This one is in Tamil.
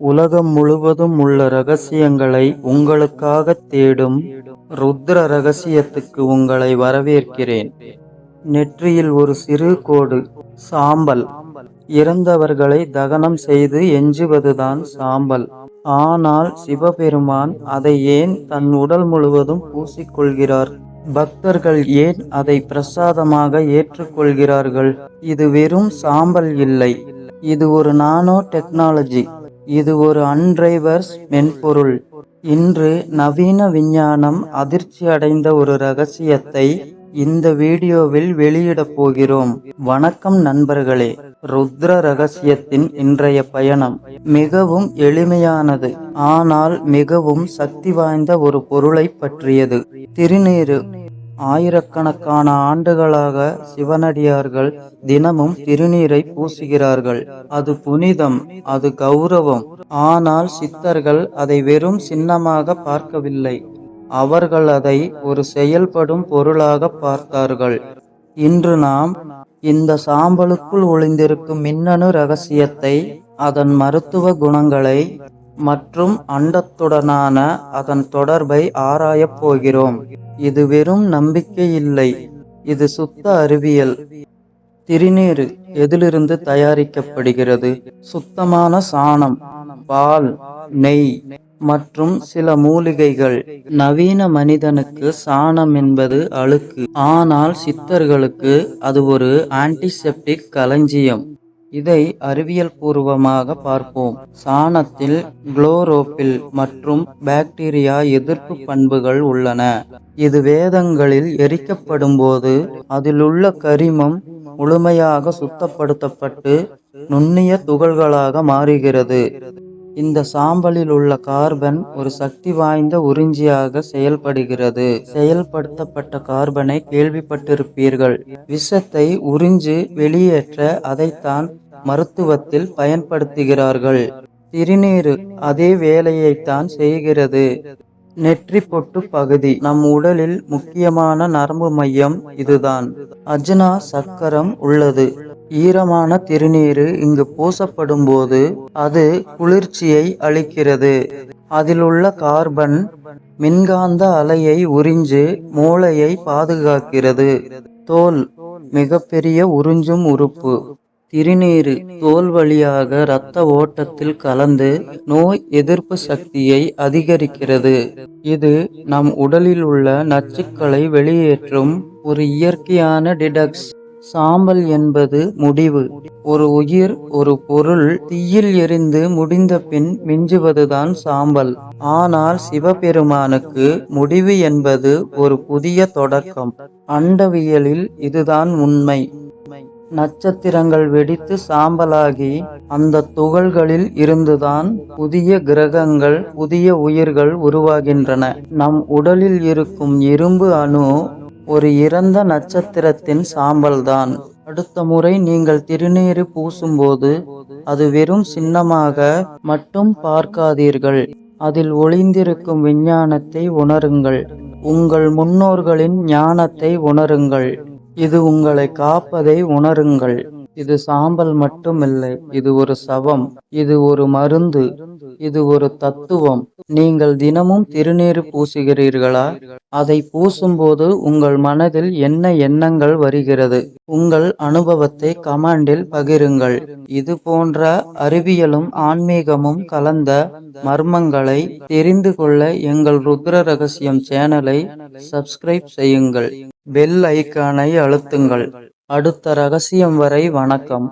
உலகம் முழுவதும் உள்ள ரகசியங்களை உங்களுக்காகத் தேடும் ருத்ர ரகசியத்துக்கு உங்களை வரவேற்கிறேன். நெற்றியில் ஒரு சிறு கோடு, சாம்பல். இறந்தவர்களை தகனம் செய்து எஞ்சுவதுதான் சாம்பல். ஆனால் சிவபெருமான் அதை ஏன் தன் உடல் முழுவதும் பூசிக்கொள்கிறார்? பக்தர்கள் ஏன் அதை பிரசாதமாக ஏற்றுக்கொள்கிறார்கள்? இது வெறும் சாம்பல் இல்லை, இது ஒரு நானோ டெக்னாலஜி. இது ஒரு அன்டிரைவர்ஸ் மென்பொருள். இன்று நவீன விஞ்ஞானம் அதிர்ச்சி அடைந்த ஒரு ரகசியத்தை இந்த வீடியோவில் வெளியிடப் போகிறோம். வணக்கம் நண்பர்களே. ருத்ர ரகசியத்தின் இன்றைய பயணம் மிகவும் எளிமையானது, ஆனால் மிகவும் சக்தி வாய்ந்த ஒரு பொருளை பற்றியது. திருநீறு. ஆயிரக்கணக்கான ஆண்டுகளாக சிவனடியார்கள் தினமும் திருநீரை பூசுகிறார்கள். அது புனிதம், அது கௌரவம். ஆனால் சித்தர்கள் அதை வெறும் சின்னமாக பார்க்கவில்லை, அவர்கள் அதை ஒரு செயல்படும் பொருளாக பார்த்தார்கள். இன்று நாம் இந்த சாம்பலுக்குள் ஒளிந்திருக்கும் மின்னணு ரகசியத்தை, அதன் மருத்துவ குணங்களை மற்றும் அண்டத்துடனான அதன் தொடர்பை ஆராயப் போகிறோம். இது வெறும் நம்பிக்கை இல்லை, இது சுத்த அறிவியல். திருநீறு எதிலிருந்து தயாரிக்கப்படுகிறது? சுத்தமான சாணம், பால், நெய் மற்றும் சில மூலிகைகள். நவீன மனிதனுக்கு சாணம் என்பது அழுக்கு, ஆனால் சித்தர்களுக்கு அது ஒரு ஆன்டிசெப்டிக் களஞ்சியம். இதை அறிவியல் பூர்வமாக பார்ப்போம். சாணத்தில் குளோரோபில் மற்றும் பாக்டீரியா எதிர்ப்பு பண்புகள் உள்ளன. இது வேதங்களில் எரிக்கப்படும் போது அதிலுள்ள கரிமம் முழுமையாக சுத்தப்படுத்தப்பட்டு நுண்ணிய துகள்களாக மாறுகிறது. இந்த சாம்பலில் உள்ள கார்பன் ஒரு சக்தி வாய்ந்த உறிஞ்சியாக செயல்படுகிறது. செயல்படுத்தப்பட்ட கார்பனை கேள்விப்பட்டிருப்பீர்கள். விஷத்தை உறிஞ்சு வெளியேற்ற அதைத்தான் மருத்துவத்தில் பயன்படுத்துகிறார்கள். திருநீறு அதே வேலையைத்தான் செய்கிறது. நெற்றி பொட்டு பகுதி. நம் உடலில் முக்கியமான நரம்பு மையம் இதுதான். அஜ்னா சக்கரம் உள்ளது. ஈரமான திருநீறு இங்கு பூசப்படும் போது அது குளிர்ச்சியை அளிக்கிறது. அதில் உள்ள கார்பன் மின்காந்த அலையை உறிஞ்சு மூளையை பாதுகாக்கிறது. தோல் மிகப்பெரிய உறிஞ்சும் உறுப்பு. திருநீறு தோல் வழியாக இரத்த ஓட்டத்தில் கலந்து நோய் எதிர்ப்பு சக்தியை அதிகரிக்கிறது. இது நம் உடலில் உள்ள நச்சுக்களை வெளியேற்றும் ஒரு இயற்கையான டிடாக்ஸ். சாம்பல் என்பது முடிவு. ஒரு உயிர், ஒரு பொருள் தீயில் எரிந்து முடிந்த பின் மிஞ்சுவதுதான் சாம்பல். ஆனால் சிவபெருமானுக்கு முடிவு என்பது ஒரு புதிய தொடக்கம். அண்டவியலில் இதுதான் உண்மை. நட்சத்திரங்கள் வெடித்து சாம்பலாகி அந்த துகள்களில் இருந்துதான் புதிய கிரகங்கள், புதிய உயிர்கள் உருவாகின்றன. நம் உடலில் இருக்கும் இரும்பு அணு ஒரு இறந்த நட்சத்திரத்தின் சாம்பல்தான். அடுத்த முறை நீங்கள் திருநீறு பூசும்போது அது வெறும் சின்னமாக மட்டும் பார்க்காதீர்கள், அதில் ஒளிந்திருக்கும் விஞ்ஞானத்தை உணருங்கள். உங்கள் முன்னோர்களின் ஞானத்தை உணருங்கள். இது உங்களை காப்பதை உணருங்கள். இது சாம்பல் மட்டுமில்லை, இது ஒரு சவம், இது ஒரு மருந்து, இது ஒரு தத்துவம். நீங்கள் தினமும் திருநீறு பூசுகிறீர்களா? அதை பூசும்போது உங்கள் மனதில் என்ன எண்ணங்கள் வருகிறது? உங்கள் அனுபவத்தை கமெண்டில் பகிருங்கள். இது போன்ற அறிவியலும் ஆன்மீகமும் கலந்த மர்மங்களை தெரிந்து கொள்ள எங்கள் ருத்ர ரகசியம் சேனலை சப்ஸ்கிரைப் செய்யுங்கள். பெல் ஐகானை அழுத்துங்கள். அடுத்த ரகசியம் வரை வணக்கம்.